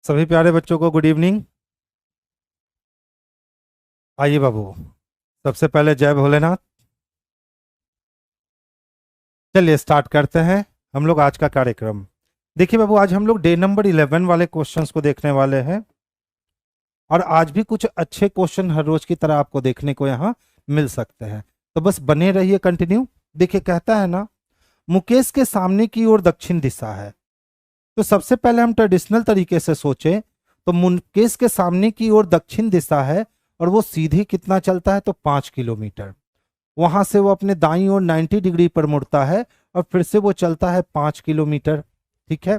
सभी प्यारे बच्चों को गुड इवनिंग। आइए बाबू, सबसे पहले जय भोलेनाथ। चलिए स्टार्ट करते हैं हम लोग आज का कार्यक्रम। देखिए बाबू, आज हम लोग डे नंबर 11 वाले क्वेश्चंस को देखने वाले हैं और आज भी कुछ अच्छे क्वेश्चन हर रोज की तरह आपको देखने को यहाँ मिल सकते हैं, तो बस बने रहिए कंटिन्यू। देखिए कहता है ना, मुकेश के सामने की ओर दक्षिण दिशा है। तो सबसे पहले हम ट्रेडिशनल तरीके से सोचें तो मुकेश के सामने की ओर दक्षिण दिशा है और वो सीधे कितना चलता है तो 5 किलोमीटर। वहां से वो अपने दाईं ओर 90 डिग्री पर मुड़ता है और फिर से वो चलता है 5 किलोमीटर। ठीक है,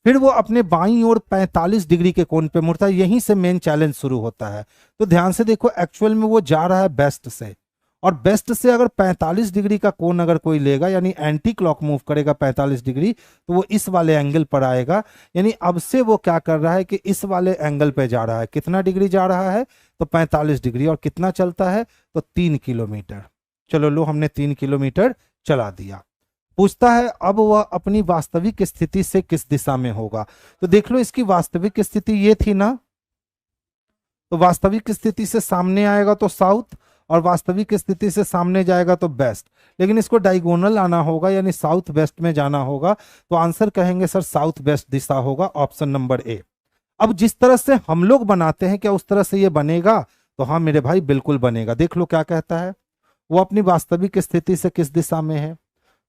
फिर वो अपने बाईं ओर 45 डिग्री के कोण पे मुड़ता है। यहीं से मेन चैलेंज शुरू होता है। तो ध्यान से देखो, एक्चुअल में वो जा रहा है बेस्ट से, और बेस्ट से अगर 45 डिग्री का कोण अगर कोई लेगा यानी एंटी क्लॉक मूव करेगा 45 डिग्री, तो वो इस वाले एंगल पर आएगा। यानी अब से वो क्या कर रहा है कि इस वाले एंगल पे जा रहा है। कितना डिग्री जा रहा है तो 45 डिग्री, और कितना चलता है तो 3 किलोमीटर। चलो लो, हमने 3 किलोमीटर चला दिया। पूछता है अब वह अपनी वास्तविक स्थिति से किस दिशा में होगा। तो देख लो, इसकी वास्तविक स्थिति ये थी ना, तो वास्तविक स्थिति से सामने आएगा तो साउथ, और वास्तविक स्थिति से सामने जाएगा तो वेस्ट। लेकिन इसको डायगोनल आना होगा यानी साउथ वेस्ट में जाना होगा, तो आंसर कहेंगे सर साउथ वेस्ट दिशा होगा, ऑप्शन नंबर ए। अब जिस तरह से हम लोग बनाते हैं क्या उस तरह से ये बनेगा? तो हाँ मेरे भाई बिल्कुल बनेगा। देख लो क्या कहता है, वो अपनी वास्तविक स्थिति से किस दिशा में है।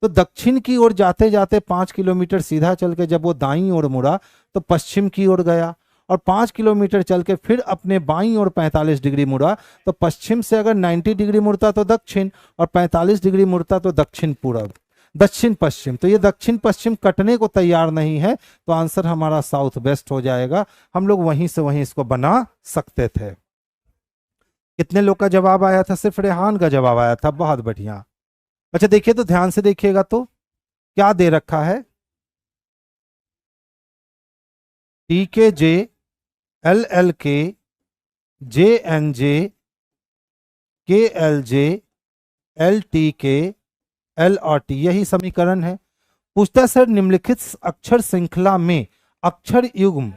तो दक्षिण की ओर जाते जाते 5 किलोमीटर सीधा चल के जब वो दाईं ओर मुड़ा तो पश्चिम की ओर गया, और 5 किलोमीटर चल के फिर अपने बाईं ओर 45 डिग्री मुड़ा। तो पश्चिम से अगर 90 डिग्री मुड़ता तो दक्षिण, और 45 डिग्री मुड़ता तो दक्षिण पूर्व, दक्षिण पश्चिम। तो ये दक्षिण पश्चिम कटने को तैयार नहीं है, तो आंसर हमारा साउथ वेस्ट हो जाएगा। हम लोग वहीं से वहीं इसको बना सकते थे। कितने लोग का जवाब आया था? सिर्फ रेहान का जवाब आया था, बहुत बढ़िया। अच्छा देखिए, तो ध्यान से देखिएगा तो क्या दे रखा है, टी के जे, एल एल के, जे एन जे, के एल जे, एल टी के, एल और टी, यही समीकरण है। पूछता है सर निम्नलिखित अक्षर श्रृंखला में अक्षर युग्म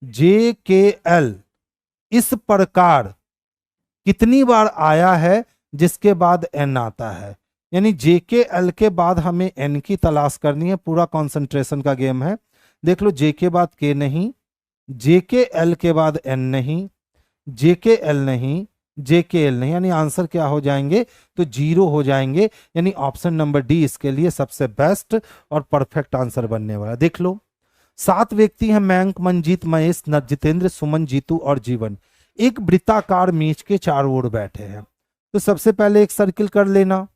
जे के एल इस प्रकार कितनी बार आया है जिसके बाद एन आता है। यानी जे के एल के बाद हमें एन की तलाश करनी है। पूरा कंसंट्रेशन का गेम है। देख लो, जे के बाद के नहीं, जे के एल के बाद एन नहीं, जे के एल नहीं, जे के एल नहीं, यानी आंसर क्या हो जाएंगे तो 0 हो जाएंगे। यानी ऑप्शन नंबर डी इसके लिए सबसे बेस्ट और परफेक्ट आंसर बनने वाला। देख लो, 7 व्यक्ति हैं, मयंक, मंजीत, महेश, जितेंद्र, सुमन, जीतू और जीवन। एक वृत्ताकार मेज के चारों ओर बैठे हैं। तो सबसे पहले एक सर्किल कर लेना।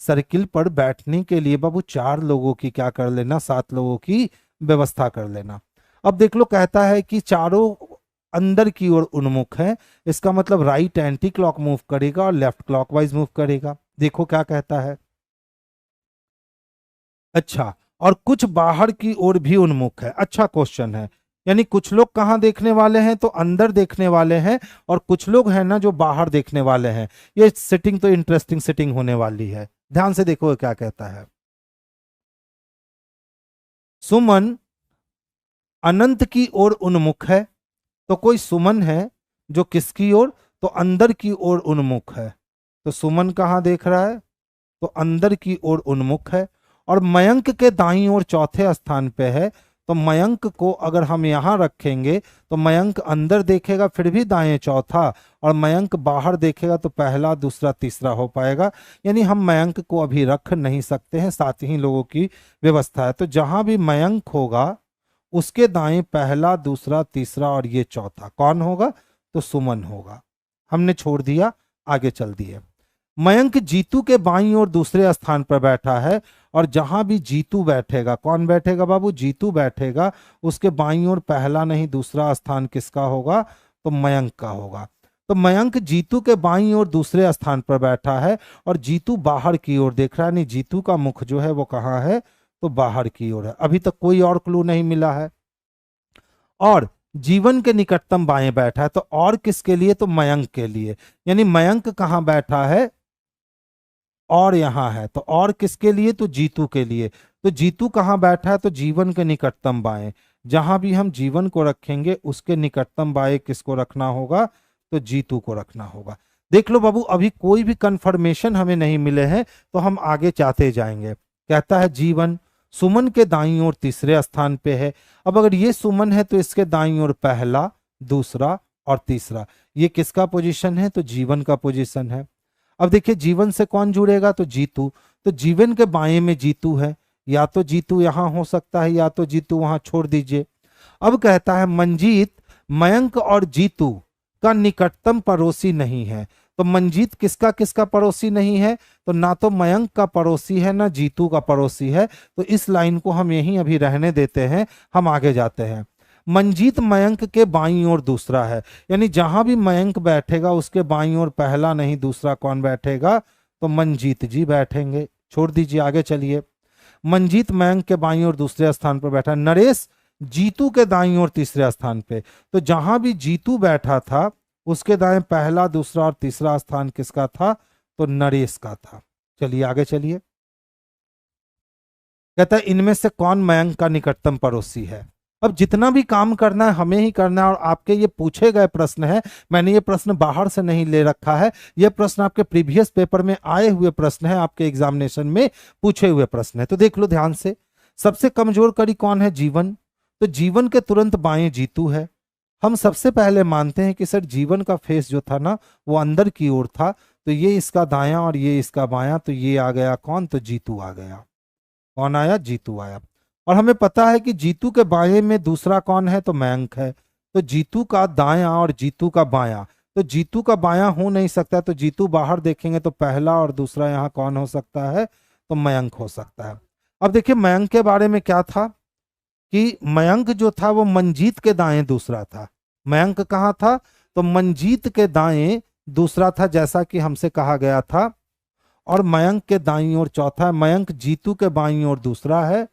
सर्किल पर बैठने के लिए बाबू 4 लोगों की क्या कर लेना, 7 लोगों की व्यवस्था कर लेना। अब देख लो, कहता है कि चारों अंदर की ओर उन्मुख है। इसका मतलब राइट एंटी क्लॉक मूव करेगा और लेफ्ट क्लॉकवाइज मूव करेगा। देखो क्या कहता है। अच्छा, और कुछ बाहर की ओर भी उन्मुख है। अच्छा क्वेश्चन है, यानी कुछ लोग कहाँ देखने वाले हैं तो अंदर देखने वाले हैं, और कुछ लोग हैं ना जो बाहर देखने वाले हैं। ये सेटिंग तो इंटरेस्टिंग सेटिंग होने वाली है। ध्यान से देखो क्या कहता है। सुमन अनंत की ओर उन्मुख है। तो कोई सुमन है जो किसकी ओर, तो अंदर की ओर उन्मुख है। तो सुमन कहाँ देख रहा है तो अंदर की ओर उन्मुख है। और मयंक के दाईं ओर चौथे स्थान पे है। तो मयंक को अगर हम यहां रखेंगे तो मयंक अंदर देखेगा फिर भी दाएं चौथा, और मयंक बाहर देखेगा तो पहला, दूसरा, तीसरा हो पाएगा। यानी हम मयंक को अभी रख नहीं सकते हैं, 7 ही लोगों की व्यवस्था है। तो जहां भी मयंक होगा उसके दाएं पहला, दूसरा, तीसरा और ये चौथा कौन होगा तो सुमन होगा। हमने छोड़ दिया, आगे चल दिए। मयंक जीतू के बाईं ओर दूसरे स्थान पर बैठा है, और जहां भी जीतू बैठेगा, कौन बैठेगा बाबू, जीतू बैठेगा, उसके बाईं ओर पहला नहीं दूसरा स्थान किसका होगा तो मयंक का होगा। तो मयंक जीतू के बाईं ओर दूसरे स्थान पर बैठा है, और जीतू बाहर की ओर देख रहा है। नहीं, जीतू का मुख जो है वो कहाँ है तो बाहर की ओर है। अभी तक कोई और क्लू नहीं मिला है। और जीवन के निकटतम बाएं बैठा है, तो और किसके लिए तो मयंक के लिए। यानी मयंक कहाँ बैठा है और यहां है, तो और किसके लिए तो जीतू के लिए। तो जीतू कहां बैठा है तो जीवन के निकटतम बाएं। जहां भी हम जीवन को रखेंगे उसके निकटतम बाएं किसको रखना होगा, तो जीतू को रखना होगा। देख लो बाबू, अभी कोई भी कंफर्मेशन हमें नहीं मिले हैं, तो हम आगे चाहते जाएंगे। कहता है जीवन सुमन के दाईं ओर तीसरे स्थान पे है। अब अगर ये सुमन है तो इसके दाईं ओर पहला, दूसरा और तीसरा। ये किसका पोजीशन है, तो जीवन का पोजीशन है। अब देखिए जीवन से कौन जुड़ेगा, तो जीतू। तो जीवन के बाएं में जीतू है, या तो जीतू यहां हो सकता है या तो जीतू वहां, छोड़ दीजिए। अब कहता है मंजीत मयंक और जीतू का निकटतम पड़ोसी नहीं है। तो मंजीत किसका किसका पड़ोसी नहीं है, तो ना तो मयंक का पड़ोसी है ना जीतू का पड़ोसी है। तो इस लाइन को हम यहीं अभी रहने देते हैं, हम आगे जाते हैं। मंजीत मयंक के बाईं ओर दूसरा है, यानी जहां भी मयंक बैठेगा उसके बाईं ओर पहला नहीं दूसरा कौन बैठेगा, तो मंजीत जी बैठेंगे। छोड़ दीजिए, आगे चलिए। मंजीत मयंक के बाईं ओर दूसरे स्थान पर बैठा। नरेश जीतू के दाईं ओर तीसरे स्थान पे। तो जहां भी जीतू बैठा था उसके दाएं पहला, दूसरा और तीसरा स्थान किसका था, तो नरेश का था। चलिए आगे चलिए। कहता है इनमें से कौन मयंक का निकटतम पड़ोसी है। अब जितना भी काम करना है हमें ही करना है, और आपके ये पूछे गए प्रश्न है, मैंने ये प्रश्न बाहर से नहीं ले रखा है, ये प्रश्न आपके प्रीवियस पेपर में आए हुए प्रश्न है, आपके एग्जामिनेशन में पूछे हुए प्रश्न है। तो देख लो ध्यान से। सबसे कमजोर कड़ी कौन है, जीवन। तो जीवन के तुरंत बाएं जीतू है। हम सबसे पहले मानते हैं कि सर जीवन का फेस जो था ना वो अंदर की ओर था, तो ये इसका दायां और ये इसका बायां, तो ये आ गया कौन, तो जीतू आ गया। कौन आया, जीतू आया। और हमें पता है कि जीतू के बाएं में दूसरा कौन है, तो मयंक है। तो जीतू का दायां और जीतू का बायां, तो जीतू का बायां हो नहीं सकता, तो जीतू बाहर देखेंगे तो पहला और दूसरा यहाँ कौन हो सकता है, तो मयंक हो सकता है। अब देखिए मयंक के बारे में क्या था कि मयंक जो था वो मंजीत के दाएं दूसरा था। मयंक कहाँ था, तो मंजीत के दाएं दूसरा था, जैसा कि हमसे कहा गया था। और मयंक के दाईं ओर चौथा है। मयंक जीतू के बाईं ओर दूसरा है,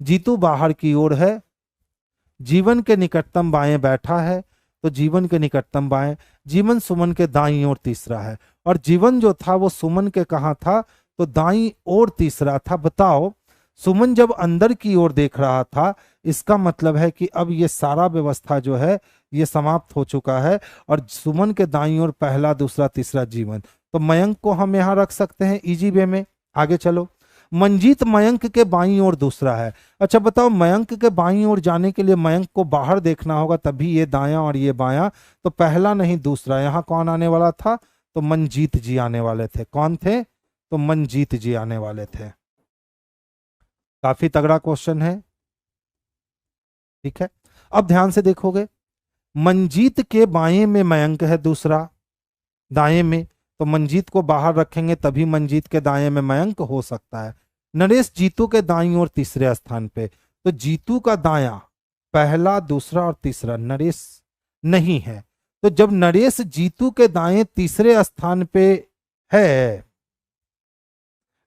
जीतू बाहर की ओर है। जीवन के निकटतम बाएं बैठा है, तो जीवन के निकटतम बाएं। जीवन सुमन के दाईं ओर तीसरा है, और जीवन जो था वो सुमन के कहाँ था, तो दाईं ओर तीसरा था। बताओ सुमन जब अंदर की ओर देख रहा था, इसका मतलब है कि अब ये सारा व्यवस्था जो है ये समाप्त हो चुका है, और सुमन के दाईं ओर पहला, दूसरा, तीसरा जीवन। तो मयंक को हम यहां रख सकते हैं इजी वे में। आगे चलो। मंजीत मयंक के बाईं ओर दूसरा है। अच्छा बताओ, मयंक के बाईं ओर जाने के लिए मयंक को बाहर देखना होगा, तभी ये दायां और ये बायां, तो पहला नहीं दूसरा। यहां कौन आने वाला था, तो मंजीत जी आने वाले थे। कौन थे, तो मंजीत जी आने वाले थे। काफी तगड़ा क्वेश्चन है, ठीक है। अब ध्यान से देखोगे, मंजीत के बाएं में मयंक है दूसरा, दाएं में, तो मंजीत को बाहर रखेंगे तभी मंजीत के दाएं में मयंक हो सकता है। नरेश जीतू के दाईं ओर तीसरे स्थान पे, तो जीतू का दायां पहला, दूसरा और तीसरा, नरेश नहीं है। तो जब नरेश जीतू के दाएं तीसरे स्थान पे है,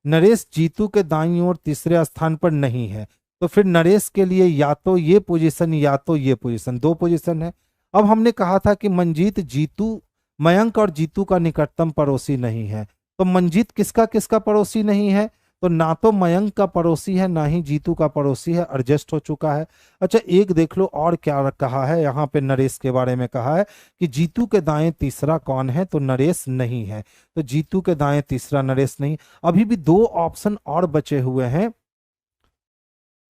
नरेश जीतू के दाईं ओर तीसरे स्थान पर नहीं है, तो फिर नरेश के लिए या तो ये पोजीशन या तो ये पोजीशन, दो पोजीशन है। अब हमने कहा था कि मंजीत जीतू, मयंक और जीतू का निकटतम पड़ोसी नहीं है, तो मंजीत किसका किसका पड़ोसी नहीं है, तो ना तो मयंक का पड़ोसी है ना ही जीतू का पड़ोसी है, एडजस्ट हो चुका है। अच्छा एक देख लो और क्या कहा है, यहाँ पे नरेश के बारे में कहा है कि जीतू के दाएं तीसरा कौन है, तो नरेश नहीं है। तो जीतू के दाएं तीसरा नरेश नहीं। अभी भी दो ऑप्शन और बचे हुए हैं।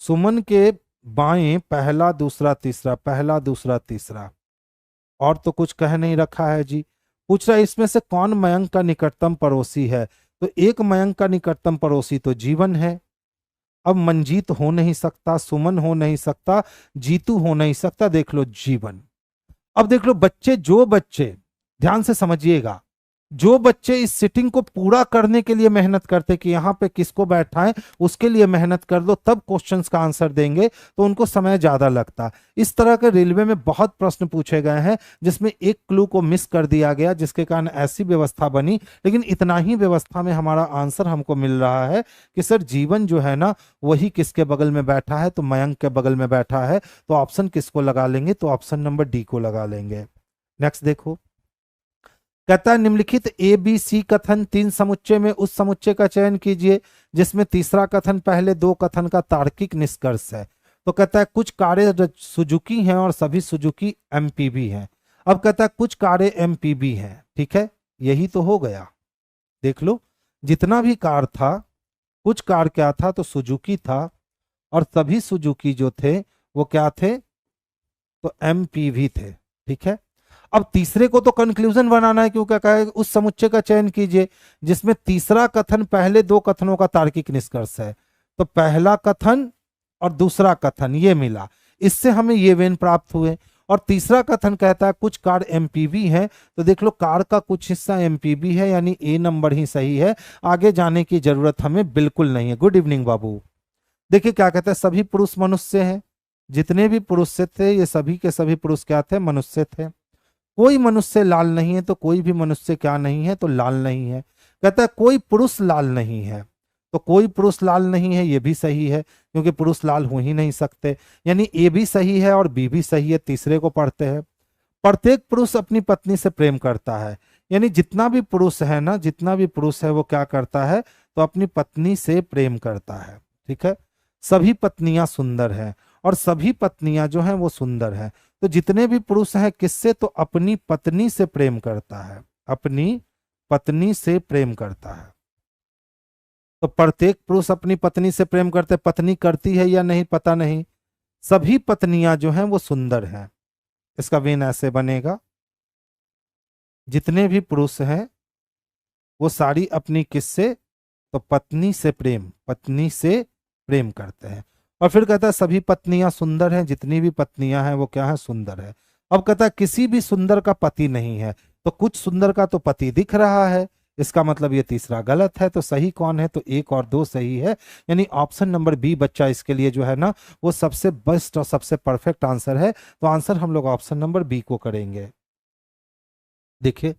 सुमन के बाएं पहला, दूसरा, तीसरा, पहला, दूसरा, तीसरा, और तो कुछ कह नहीं रखा है जी। पूछ रहा है इसमें से कौन मयंक का निकटतम पड़ोसी है, तो एक मयंक का निकटतम पड़ोसी तो जीवन है। अब मंजीत हो नहीं सकता, सुमन हो नहीं सकता, जीतू हो नहीं सकता, देख लो जीवन। अब देख लो बच्चे, जो बच्चे ध्यान से समझिएगा, जो बच्चे इस सिटिंग को पूरा करने के लिए मेहनत करते कि यहाँ पे किसको बैठाएं, उसके लिए मेहनत कर दो, तब क्वेश्चंस का आंसर देंगे, तो उनको समय ज्यादा लगता। इस तरह के रेलवे में बहुत प्रश्न पूछे गए हैं जिसमें एक क्लू को मिस कर दिया गया, जिसके कारण ऐसी व्यवस्था बनी। लेकिन इतना ही व्यवस्था में हमारा आंसर हमको मिल रहा है कि सर जीवन जो है ना वही किसके बगल में बैठा है, तो मयंक के बगल में बैठा है। तो ऑप्शन किसको लगा लेंगे, तो ऑप्शन नंबर डी को लगा लेंगे। नेक्स्ट देखो, कहता है निम्नलिखित ए बी सी कथन तीन समुच्चय में उस समुच्चय का चयन कीजिए जिसमें तीसरा कथन पहले दो कथन का तार्किक निष्कर्ष है। तो कहता है कुछ कारें सुजुकी हैं और सभी सुजुकी एमपीवी हैं। अब कहता है कुछ कारें एमपीवी हैं, ठीक है, यही तो हो गया। देख लो, जितना भी कार था, कुछ कार क्या था तो सुजुकी था, और सभी सुजुकी जो थे वो क्या थे तो एमपीवी थे, ठीक है। अब तीसरे को तो कंक्लूजन बनाना है, क्यों क्या कहा है उस समुच्चय का चयन कीजिए जिसमें तीसरा कथन पहले दो कथनों का तार्किक निष्कर्ष है। तो पहला कथन और दूसरा कथन ये मिला, इससे हमें ये वेन प्राप्त हुए। और तीसरा कथन कहता है कुछ कार एमपीवी है, तो देख लो कार का कुछ हिस्सा एमपीवी है, यानी ए नंबर ही सही है, आगे जाने की जरूरत हमें बिल्कुल नहीं है। गुड इवनिंग बाबू। देखिए क्या कहता है, सभी पुरुष मनुष्य हैं, जितने भी पुरुष थे ये सभी के सभी पुरुष क्या थे, मनुष्य थे। कोई मनुष्य लाल नहीं है, तो कोई भी मनुष्य क्या नहीं है तो लाल नहीं है। कहता है कोई पुरुष लाल नहीं है, तो कोई पुरुष लाल नहीं है, ये भी सही है, क्योंकि पुरुष लाल हो ही नहीं सकते, यानी ए भी सही है और बी भी सही है। तीसरे को पढ़ते हैं, प्रत्येक पुरुष अपनी पत्नी से प्रेम करता है, यानी जितना भी पुरुष है ना, जितना भी पुरुष है वो क्या करता है तो अपनी पत्नी से प्रेम करता है, ठीक है। सभी पत्नियां सुंदर हैं, और सभी पत्नियां जो हैं वो सुंदर हैं। तो जितने भी पुरुष हैं किससे तो अपनी पत्नी से प्रेम करता है, अपनी पत्नी से प्रेम करता है। तो प्रत्येक पुरुष अपनी पत्नी से प्रेम करते, पत्नी करती है या नहीं पता नहीं। सभी पत्नियां जो हैं वो सुंदर हैं, इसका वेन ऐसे बनेगा, जितने भी पुरुष हैं वो सारी अपनी किससे तो पत्नी से प्रेम, पत्नी से प्रेम करते हैं। और फिर कहता है सभी पत्नियां सुंदर हैं, जितनी भी पत्नियां हैं वो क्या है सुंदर है। अब कहता है किसी भी सुंदर का पति नहीं है, तो कुछ सुंदर का तो पति दिख रहा है, इसका मतलब ये तीसरा गलत है। तो सही कौन है तो एक और दो सही है, यानी ऑप्शन नंबर बी बच्चा इसके लिए जो है ना वो सबसे बेस्ट और सबसे परफेक्ट आंसर है। तो आंसर हम लोग ऑप्शन नंबर बी को करेंगे। देखिए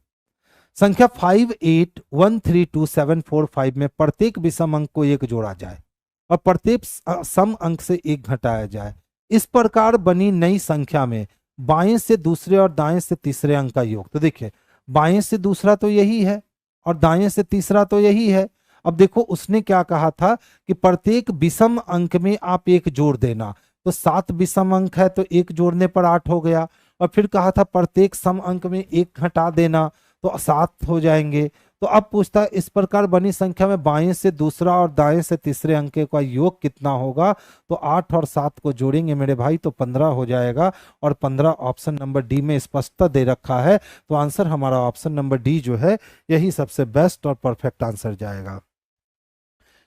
संख्या 58132745 में प्रत्येक विषम अंक को एक जोड़ा जाए और प्रत्येक सम अंक से एक घटाया जाए। इस प्रकार बनी नई संख्या में बाएं से दूसरे और दाएं से तीसरे अंक का योग। तो देखिए बाएं से दूसरा तो यही है और दाएं से तीसरा तो यही है। अब देखो उसने क्या कहा था कि प्रत्येक विषम अंक में आप एक जोड़ देना, तो 7 विषम अंक है तो एक जोड़ने पर 8 हो गया। और फिर कहा था प्रत्येक सम अंक में एक घटा देना तो 7 हो जाएंगे। तो अब पूछता है इस प्रकार बनी संख्या में बाएं से दूसरा और दाएं से तीसरे अंक का योग कितना होगा। तो 8 और 7 को जोड़ेंगे मेरे भाई तो 15 हो जाएगा, और 15 ऑप्शन नंबर डी में स्पष्टता दे रखा है। तो आंसर हमारा ऑप्शन नंबर डी जो है यही सबसे बेस्ट और परफेक्ट आंसर जाएगा।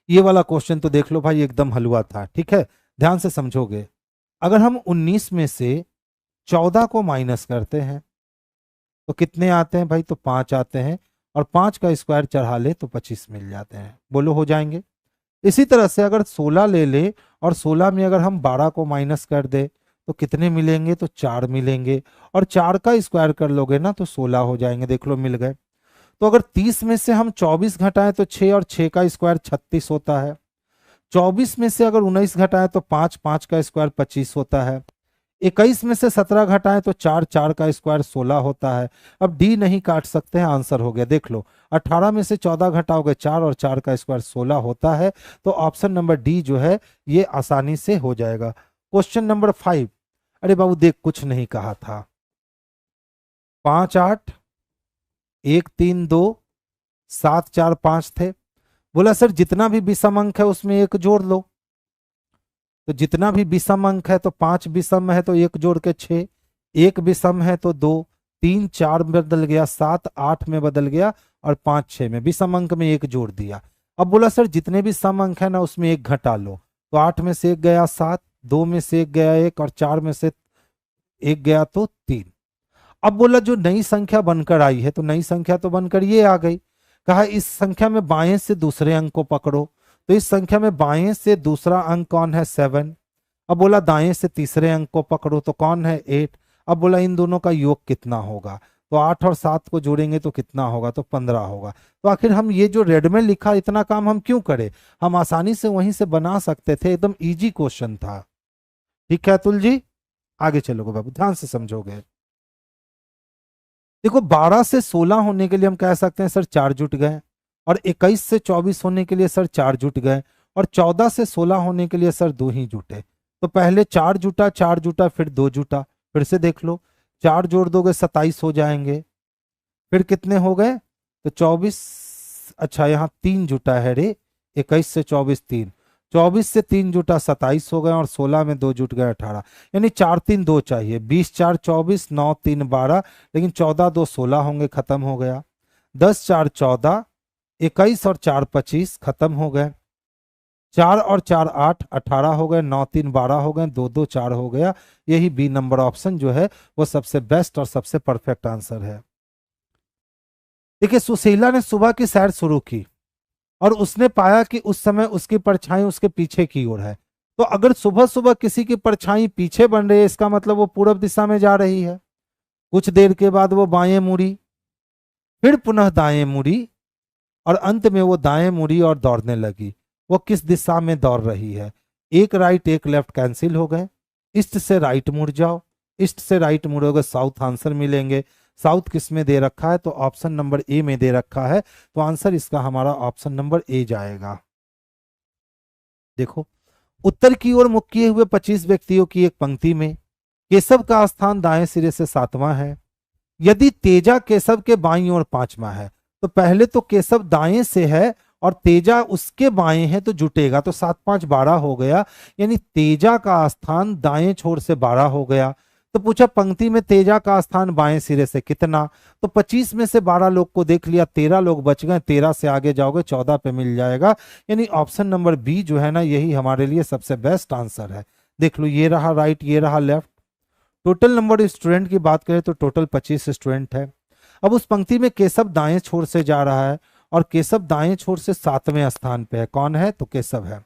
ये वाला क्वेश्चन तो देख लो भाई एकदम हलवा था, ठीक है, ध्यान से समझोगे। अगर हम 19 में से 14 को माइनस करते हैं तो कितने आते हैं भाई तो 5 आते हैं, और 5 का स्क्वायर चढ़ा ले तो 25 मिल जाते हैं। बोलो हो जाएंगे। इसी तरह से अगर 16 ले ले और 16 में अगर हम 12 को माइनस कर दे तो कितने मिलेंगे तो 4 मिलेंगे, और 4 का स्क्वायर कर लोगे ना तो 16 हो जाएंगे। देख लो मिल गए। तो अगर 30 में से हम 24 घटाएं तो 6 और 6 का स्क्वायर 36 होता है। 24 में से अगर 19 घटाएं तो 5, 5 का स्क्वायर 25 होता है। 21 में से 17 घटाएं तो 4, 4 का स्क्वायर 16 होता है। अब डी नहीं काट सकते हैं, आंसर हो गया। देख लो 18 में से 14 घटाओगे 4 और 4 का स्क्वायर 16 होता है। तो ऑप्शन नंबर डी जो है ये आसानी से हो जाएगा। क्वेश्चन नंबर 5, अरे बाबू देख कुछ नहीं कहा था। 5 8 1 3 2 7 4 5 थे। बोला सर जितना भी विषम अंक है उसमें एक जोड़ लो। तो जितना भी विषम अंक है तो 5 विषम है तो एक जोड़ के 6, एक विषम है तो 2, 3 4 में बदल गया, 7 8 में बदल गया, और 5 6 में विषम अंक में एक जोड़ दिया। अब बोला सर जितने भी सम अंक है ना उसमें एक घटा लो। तो 8 में से एक गया 7, 2 में से एक गया 1, और 4 में से एक गया तो 3। अब बोला जो नई संख्या बनकर आई है तो नई संख्या तो बनकर ये आ गई। कहा इस संख्या में बाएं से दूसरे अंक को पकड़ो। तो इस संख्या में बाएं से दूसरा अंक कौन है 7। अब बोला दाएं से तीसरे अंक को पकड़ो तो कौन है 8। अब बोला इन दोनों का योग कितना होगा। तो 8 और 7 को जोड़ेंगे तो कितना होगा तो 15 होगा। तो आखिर हम ये जो रेड में लिखा इतना काम हम क्यों करें, हम आसानी से वहीं से बना सकते थे, एकदम इजी क्वेश्चन था। ठीक है अतुल जी, आगे चलोगे बाबू, ध्यान से समझोगे। देखो 12 से 16 होने के लिए हम कह सकते हैं सर 4 जुट गए, और 21 से 24 होने के लिए सर 4 जुट गए, और 14 से 16 होने के लिए सर 2 ही जुटे। तो पहले 4 जुटा, 4 जुटा, फिर 2 जुटा। फिर से देख लो, 4 जोड़ दोगे 27 हो जाएंगे। फिर कितने हो गए? तो 24। अच्छा, यहाँ 3 जुटा है रे। 21 से 24 3, 24 से 3 जुटा 27 हो गए, और 16 में 2 जुट गए 18। यानी 4 3 2 चाहिए। 20 4 24, 9 3 12, लेकिन 14 2 16 होंगे, खत्म हो गया। 10 4 14, 21 और 4 25, खत्म हो गए। 4 और 4 8, 18 हो गए। 9 3 12 हो गए। 2 2 4 हो गया। यही बी नंबर ऑप्शन जो है वो सबसे बेस्ट और सबसे परफेक्ट आंसर है। देखिए, सुशीला ने सुबह की सैर शुरू की और उसने पाया कि उस समय उसकी परछाई उसके पीछे की ओर है। तो अगर सुबह सुबह किसी की परछाई पीछे बन रही है, इसका मतलब वो पूर्व दिशा में जा रही है। कुछ देर के बाद वो बाएं मुड़ी, फिर पुनः दाएं मुड़ी, और अंत में वो दाएं मुड़ी और दौड़ने लगी। वो किस दिशा में दौड़ रही है? एक राइट एक लेफ्ट कैंसिल हो गए। ईस्ट से राइट मुड़ जाओ। ईस्ट से राइट मुड़ोगे, साउथ आंसर मिलेंगे। साउथ किस में दे रखा है? तो ऑप्शन नंबर ए में दे रखा है। तो आंसर इसका हमारा ऑप्शन नंबर ए जाएगा। देखो, उत्तर की ओर मुख किए हुए 25 व्यक्तियों की एक पंक्ति में केशव का स्थान दाएं सिरे से 7वां है। यदि तेजा केशव के बाईं ओर 5वां है, तो पहले तो केशव दाएं से है और तेजा उसके बाएं है, तो जुटेगा। तो 7 5 12 हो गया, यानी तेजा का स्थान दाएं छोर से 12 हो गया। तो पूछा पंक्ति में तेजा का स्थान बाएं सिरे से कितना? तो 25 में से 12 लोग को देख लिया, 13 लोग बच गए। 13 से आगे जाओगे 14 पे मिल जाएगा। यानी ऑप्शन नंबर बी जो है ना, यही हमारे लिए सबसे बेस्ट आंसर है। देख लो, ये रहा राइट, ये रहा लेफ्ट। टोटल नंबर स्टूडेंट की बात करें तो टोटल 25 स्टूडेंट है। अब उस पंक्ति में केशव दाएं छोर से जा रहा है, और केशव दाएं छोर से 7वें स्थान पे है। कौन है? तो केशव है।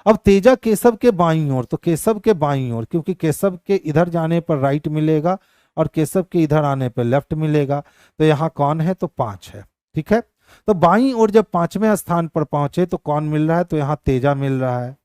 अब तेजा केशव के बाईं ओर, तो केशव के बाईं ओर, क्योंकि केशव के इधर जाने पर राइट मिलेगा और केशव के इधर आने पर लेफ्ट मिलेगा। तो यहाँ कौन है? तो 5 है। ठीक है, तो बाईं ओर जब 5वें स्थान पर पहुंचे तो कौन मिल रहा है? तो यहाँ तेजा मिल रहा है।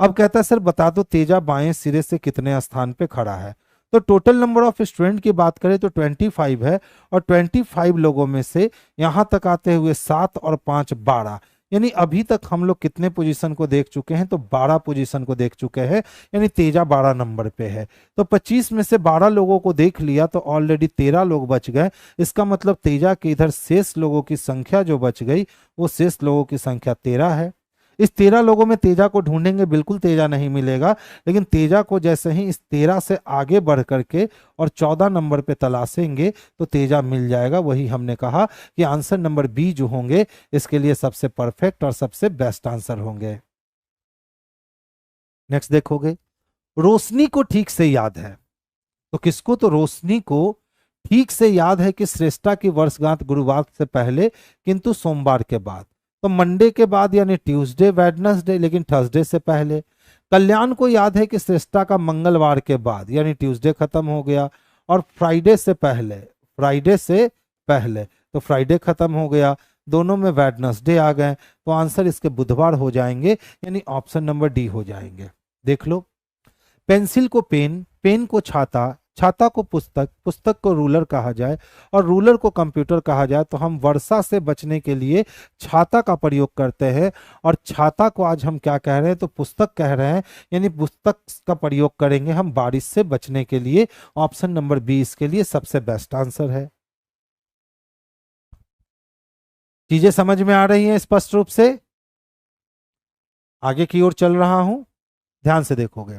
अब कहता है सर बता दो तेजा बाएं सिरे से कितने स्थान पे खड़ा है। तो टोटल नंबर ऑफ स्टूडेंट की बात करें तो 25 है, और 25 लोगों में से यहां तक आते हुए 7 और 5 12, यानी अभी तक हम लोग कितने पोजीशन को देख चुके हैं? तो 12 पोजीशन को देख चुके हैं। यानी तेजा 12 नंबर पे है। तो 25 में से 12 लोगों को देख लिया तो ऑलरेडी 13 लोग बच गए। इसका मतलब तेजा के इधर शेष लोगों की संख्या जो बच गई, वो शेष लोगों की संख्या 13 है। इस 13 लोगों में तेजा को ढूंढेंगे, बिल्कुल तेजा नहीं मिलेगा, लेकिन तेजा को जैसे ही इस 13 से आगे बढ़ करके और 14 नंबर पे तलाशेंगे तो तेजा मिल जाएगा। वही हमने कहा कि आंसर नंबर बी जो होंगे इसके लिए सबसे परफेक्ट और सबसे बेस्ट आंसर होंगे। नेक्स्ट देखोगे, रोशनी को ठीक से याद है। तो किसको? तो रोशनी को ठीक से याद है कि श्रेष्ठा की वर्षगांठ गुरुवार से पहले किंतु सोमवार के बाद। तो मंडे के बाद यानी ट्यूसडे वेडनेसडे, लेकिन थर्सडे से पहले। कल्याण को याद है कि श्रेष्ठा का मंगलवार के बाद, यानी ट्यूसडे खत्म हो गया, और फ्राइडे से पहले, फ्राइडे से पहले, तो फ्राइडे खत्म हो गया। दोनों में वेडनेसडे आ गए, तो आंसर इसके बुधवार हो जाएंगे, यानी ऑप्शन नंबर डी हो जाएंगे। देख लो, पेंसिल को पेन, पेन को छाता, छाता को पुस्तक, पुस्तक को रूलर कहा जाए, और रूलर को कंप्यूटर कहा जाए, तो हम वर्षा से बचने के लिए छाता का प्रयोग करते हैं। और छाता को आज हम क्या कह रहे हैं? तो पुस्तक कह रहे हैं। यानी पुस्तक का प्रयोग करेंगे हम बारिश से बचने के लिए। ऑप्शन नंबर बी इसके लिए सबसे बेस्ट आंसर है। चीजें समझ में आ रही हैं स्पष्ट रूप से? आगे की ओर चल रहा हूं, ध्यान से देखोगे।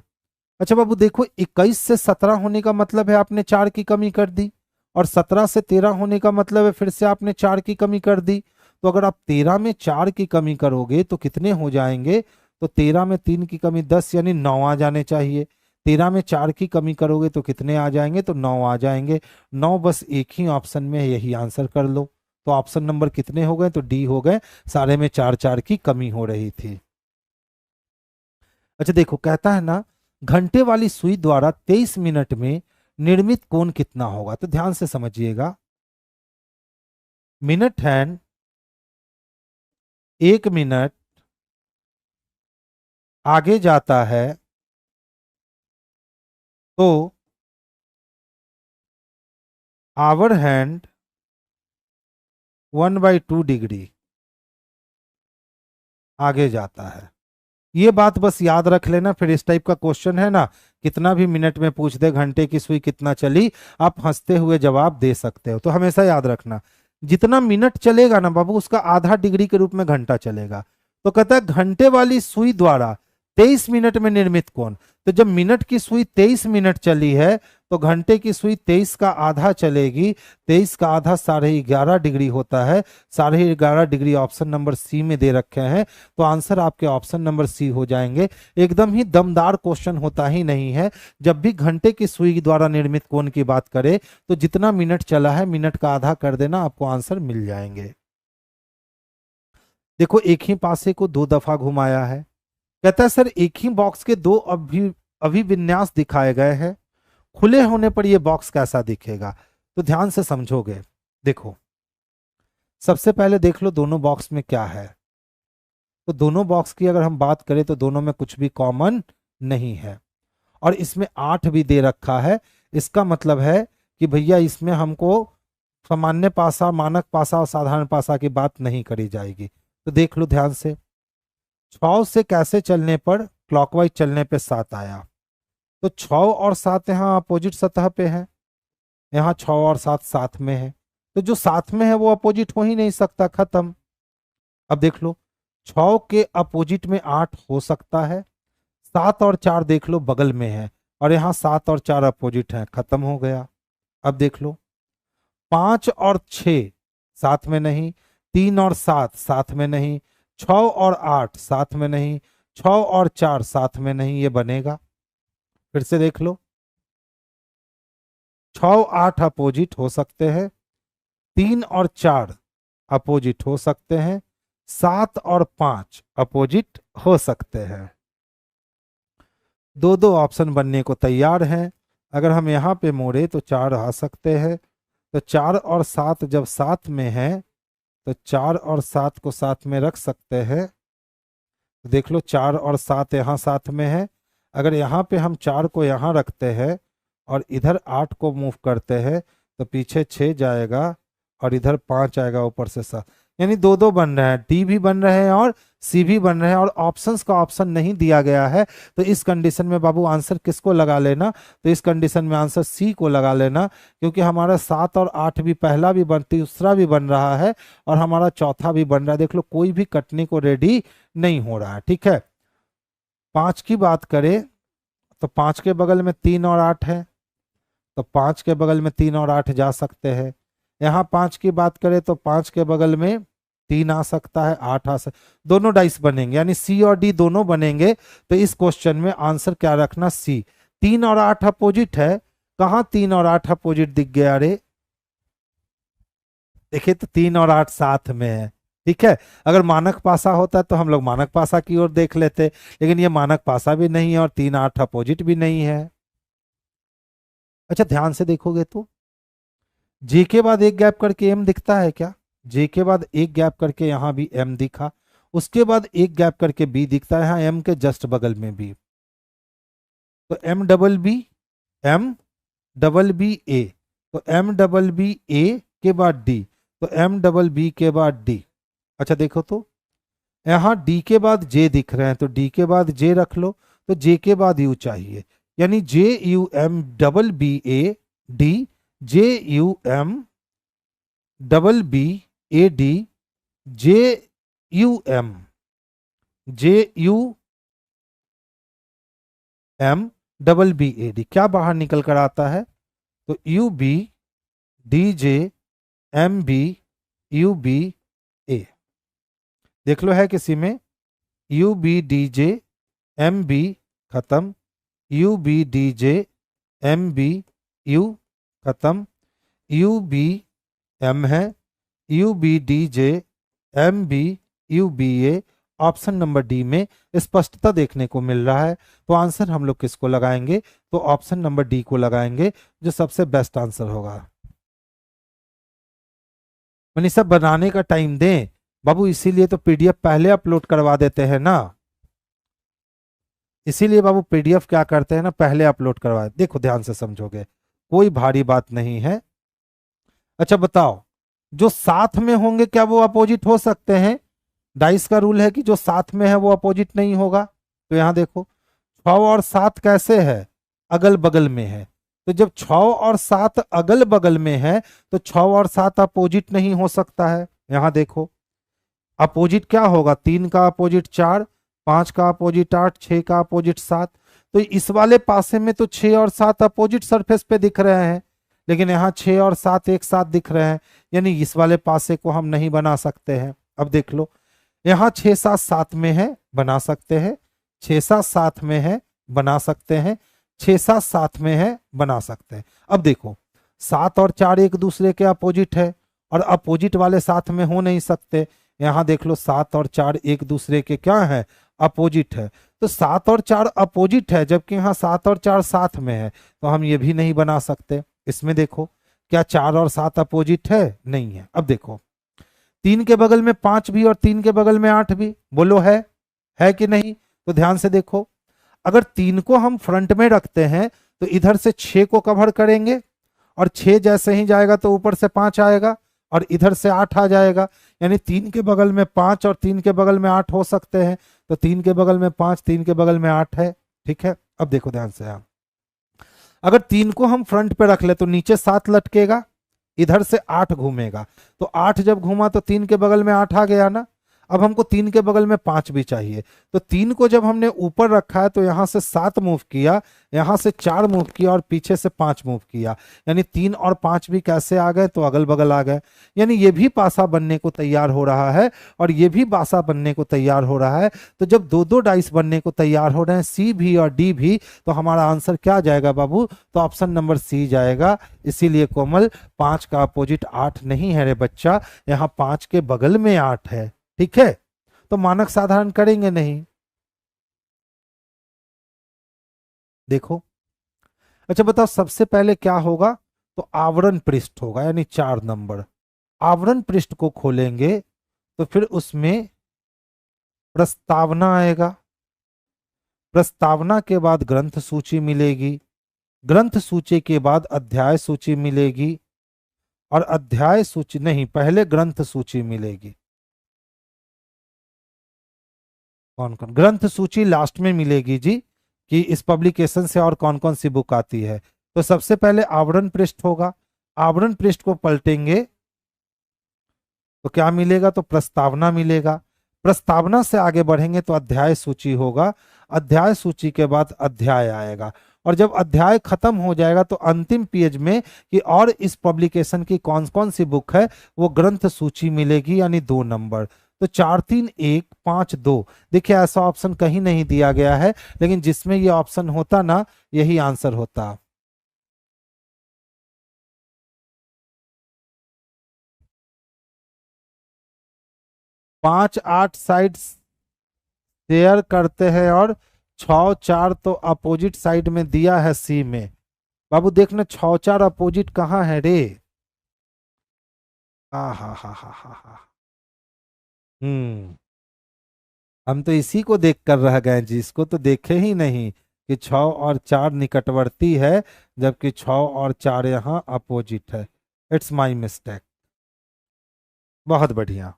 अच्छा बाबू देखो, 21 से 17 होने का मतलब है आपने 4 की कमी कर दी, और 17 से 13 होने का मतलब है फिर से आपने 4 की कमी कर दी। तो अगर आप 13 में 4 की कमी करोगे तो कितने हो जाएंगे? तो 13 में 3 की कमी 10, यानी 9 आ जाने चाहिए। 13 में 4 की कमी करोगे तो कितने आ जाएंगे? तो 9 आ जाएंगे। 9 बस एक ही ऑप्शन में है, यही आंसर कर लो। तो ऑप्शन नंबर कितने हो गए? तो डी हो गए। सारे में 4 4 की कमी हो रही थी। अच्छा देखो, कहता है ना, घंटे वाली सुई द्वारा 23 मिनट में निर्मित कोण कितना होगा? तो ध्यान से समझिएगा। मिनट हैंड 1 मिनट आगे जाता है तो आवर हैंड 1/2 डिग्री आगे जाता है। ये बात बस याद रख लेना। फिर इस टाइप का क्वेश्चन है ना, कितना भी मिनट में पूछ दे, घंटे की सुई कितना चली, आप हंसते हुए जवाब दे सकते हो। तो हमेशा याद रखना, जितना मिनट चलेगा ना बाबू, उसका आधा डिग्री के रूप में घंटा चलेगा। तो कहता है घंटे वाली सुई द्वारा 23 मिनट में निर्मित कोण। तो जब मिनट की सुई 23 मिनट चली है, तो घंटे की सुई 23 का आधा चलेगी। 23 का आधा 11.5 डिग्री होता है। 11.5 डिग्री ऑप्शन नंबर सी में दे रखे हैं। तो आंसर आपके ऑप्शन नंबर सी हो जाएंगे। एकदम ही दमदार क्वेश्चन होता ही नहीं है। जब भी घंटे की सुई द्वारा निर्मित कोण की बात करें, तो जितना मिनट चला है, मिनट का आधा कर देना, आपको आंसर मिल जाएंगे। देखो, एक ही पासे को 2 दफा घुमाया है। कहता है सर एक ही बॉक्स के 2 अभिविन्यास दिखाए गए हैं, खुले होने पर यह बॉक्स कैसा दिखेगा? तो ध्यान से समझोगे। देखो, सबसे पहले देख लो दोनों बॉक्स में क्या है। तो दोनों बॉक्स की अगर हम बात करें, तो दोनों में कुछ भी कॉमन नहीं है। और इसमें 8 भी दे रखा है। इसका मतलब है कि भैया इसमें हमको सामान्य पासा, मानक पासा और साधारण पासा की बात नहीं करी जाएगी। तो देख लो ध्यान से, 6 से कैसे चलने पर, क्लॉकवाइज चलने पे 7 आया। तो 6 और 7 यहाँ अपोजिट सतह पे है। यहाँ 6 और 7 साथ में है। तो जो साथ में है वो अपोजिट हो ही नहीं सकता, खत्म। अब देख लो, 6 के अपोजिट में 8 हो सकता है। 7 और 4 देख लो बगल में है, और यहाँ 7 और 4 अपोजिट है, खत्म हो गया। अब देख लो, 5 और 6 साथ में नहीं, 3 और 7 साथ में नहीं, 6 और 8 साथ में नहीं, 6 और 4 साथ में नहीं, ये बनेगा। फिर से देख लो, 6 8 अपोजिट हो सकते हैं, 3 और 4 अपोजिट हो सकते हैं, 7 और 5 अपोजिट हो सकते हैं। दो दो ऑप्शन बनने को तैयार हैं। अगर हम यहाँ पे मोड़े तो 4 आ सकते हैं। तो 4 और 7 जब साथ में है, तो 4 और 7 को साथ में रख सकते हैं। देख लो, 4 और 7 यहाँ साथ में है। अगर यहाँ पे हम 4 को यहाँ रखते हैं और इधर 8 को मूव करते हैं, तो पीछे 6 जाएगा और इधर 5 आएगा, ऊपर से 7। यानी दो दो बन रहे हैं, डी भी बन रहे हैं और सी भी बन रहे हैं, और ऑप्शंस का ऑप्शन नहीं दिया गया है। तो इस कंडीशन में बाबू आंसर किसको लगा लेना? तो इस कंडीशन में आंसर सी को लगा लेना, क्योंकि हमारा 7 और 8 भी, पहला भी बन, दूसरा भी बन रहा है और हमारा चौथा भी बन रहा है। देख लो, कोई भी कटने को रेडी नहीं हो रहा है। ठीक है, 5 की बात करें तो 5 के बगल में 3 और 8 है, तो 5 के बगल में 3 और 8 जा सकते हैं। यहाँ 5 की बात करें तो 5 के बगल में 3 आ सकता है, 8 आ सकता, दोनों डाइस बनेंगे, यानी सी और डी दोनों बनेंगे। तो इस क्वेश्चन में आंसर क्या रखना? सी। 3 और 8 अपोजिट है। कहाँ 3 और 8 अपोजिट दिख गया? अरे देखिए, तो 3 और 8 साथ में है। ठीक है, अगर मानक पासा होता तो हम लोग मानक पासा की ओर देख लेते, लेकिन ये मानक पासा भी नहीं है और 3 8 अपोजिट भी नहीं है। अच्छा, ध्यान से देखोगे तो जे के बाद एक गैप करके एम दिखता है क्या? जे के बाद एक गैप करके यहां भी एम दिखा, उसके बाद एक गैप करके बी दिखता है, यहां एम के जस्ट बगल में बी। तो M double B, M double B A, तो एम डबल बी ए के बाद डी, तो एम डबल बी के बाद डी। अच्छा देखो तो, यहाँ डी के बाद जे दिख रहे हैं, तो डी के बाद जे रख लो। तो जे के बाद यू चाहिए, यानी J U M double B A D, J U M double B A D, J U M, J U M double B A D. क्या बाहर निकल कर आता है? तो U B D J M B U B A. देख लो, है किसी में? U B D J M B खत्म, U B D J M B U खत्म, यू बी एम है, U B D J M B U B A. Option number D में स्पष्टता देखने को मिल रहा है। तो आंसर हम लोग किसको लगाएंगे? तो ऑप्शन नंबर डी को लगाएंगे, जो सबसे बेस्ट आंसर होगा। मनीषा, बनाने का टाइम दें बाबू, इसीलिए तो पीडीएफ पहले अपलोड करवा देते हैं ना। इसीलिए बाबू पीडीएफ क्या करते हैं ना, पहले अपलोड करवा। देखो ध्यान से समझोगे, कोई भारी बात नहीं है। अच्छा बताओ, जो साथ में होंगे क्या वो अपोजिट हो सकते हैं? डाइस का रूल है कि जो साथ में है वो अपोजिट नहीं होगा। तो यहाँ देखो 6 और 7 कैसे है, अगल बगल में है। तो जब 6 और 7 अगल बगल में है तो 6 और 7 अपोजिट नहीं हो सकता है। यहाँ देखो अपोजिट क्या होगा, 3 का अपोजिट 4, 5 का अपोजिट 8, 6 का अपोजिट 7। तो इस वाले पासे में तो 6 और 7 अपोजिट सरफेस पे दिख रहे हैं, लेकिन यहाँ 6 और 7 एक साथ दिख रहे हैं, यानी इस वाले पासे को हम नहीं बना सकते हैं। अब देख लो यहाँ 6 7 साथ में है, बना सकते हैं। 6 7 साथ में है, बना सकते हैं। 6 7 साथ में है, बना सकते हैं। अब देखो 7 और 4 एक दूसरे के अपोजिट है, और अपोजिट वाले साथ में हो नहीं सकते। यहाँ देख लो 7 और 4 एक दूसरे के क्या है, अपोजिट है। तो 7 और 4 अपोजिट है, जबकि यहाँ 7 और 4 साथ में है, तो हम ये भी नहीं बना सकते। इसमें देखो क्या 4 और 7 अपोजिट है, नहीं है। अब देखो 3 के बगल में 5 भी और 3 के बगल में 8 भी, बोलो है कि नहीं। तो ध्यान से देखो अगर 3 को हम फ्रंट में रखते हैं तो इधर से 6 को कवर करेंगे, और 6 जैसे ही जाएगा तो ऊपर से 5 आएगा, और इधर से 8 आ जाएगा। यानी 3 के बगल में 5 और 3 के बगल में 8 हो सकते हैं। तो 3 के बगल में 5, 3 के बगल में 8 है, ठीक है। अब देखो ध्यान से, यहाँ अगर 3 को हम फ्रंट पे रख ले तो नीचे 7 लटकेगा, इधर से 8 घूमेगा, तो 8 जब घूमा तो 3 के बगल में 8 आ गया ना। अब हमको 3 के बगल में 5 भी चाहिए, तो 3 को जब हमने ऊपर रखा है तो यहाँ से 7 मूव किया, यहाँ से 4 मूव किया, और पीछे से 5 मूव किया, यानी 3 और 5 भी कैसे आ गए, तो अगल बगल आ गए। यानी ये भी पासा बनने को तैयार हो रहा है, और ये भी पासा बनने को तैयार हो रहा है। तो जब दो दो डाइस बनने को तैयार हो रहे हैं, सी भी और डी भी, तो हमारा आंसर क्या जाएगा बाबू, तो ऑप्शन नंबर सी जाएगा। इसीलिए कोमल 5 का अपोजिट 8 नहीं है रे बच्चा, यहाँ 5 के बगल में 8 है, ठीक है। तो मानक साधारण करेंगे नहीं, देखो। अच्छा बताओ सबसे पहले क्या होगा, तो आवरण पृष्ठ होगा, यानी 4 नंबर। आवरण पृष्ठ को खोलेंगे तो फिर उसमें प्रस्तावना आएगा, प्रस्तावना के बाद ग्रंथ सूची मिलेगी, ग्रंथ सूची के बाद अध्याय सूची मिलेगी, और अध्याय सूची नहीं, पहले ग्रंथ सूची मिलेगी। कौन कौन, ग्रंथ सूची लास्ट में मिलेगी जी, कि इस पब्लिकेशन से और कौन कौन सी बुक आती है। तो सबसे पहले आवरण पृष्ठ होगा, आवरण पृष्ठ को पलटेंगे तो क्या मिलेगा, तो प्रस्तावना मिलेगा। प्रस्तावना से आगे बढ़ेंगे तो अध्याय सूची होगा, अध्याय सूची के बाद अध्याय आएगा, और जब अध्याय खत्म हो जाएगा तो अंतिम पेज में कि और इस पब्लिकेशन की कौन कौन सी बुक है, वो ग्रंथ सूची मिलेगी, यानी 2 नंबर। तो 4 3 1 5 2, देखिए ऐसा ऑप्शन कहीं नहीं दिया गया है, लेकिन जिसमें ये ऑप्शन होता ना, यही आंसर होता। पांच 8 साइड शेयर करते हैं, और 6 4 तो अपोजिट साइड में दिया है सी में। बाबू देखना 6 4 अपोजिट कहाँ है रे, हा। हम्म, हम तो इसी को देख कर रह गए जी, इसको तो देखे ही नहीं कि 6 और 4 निकटवर्ती है, जबकि 6 और 4 यहाँ अपोजिट है। It's my mistake. बहुत बढ़िया।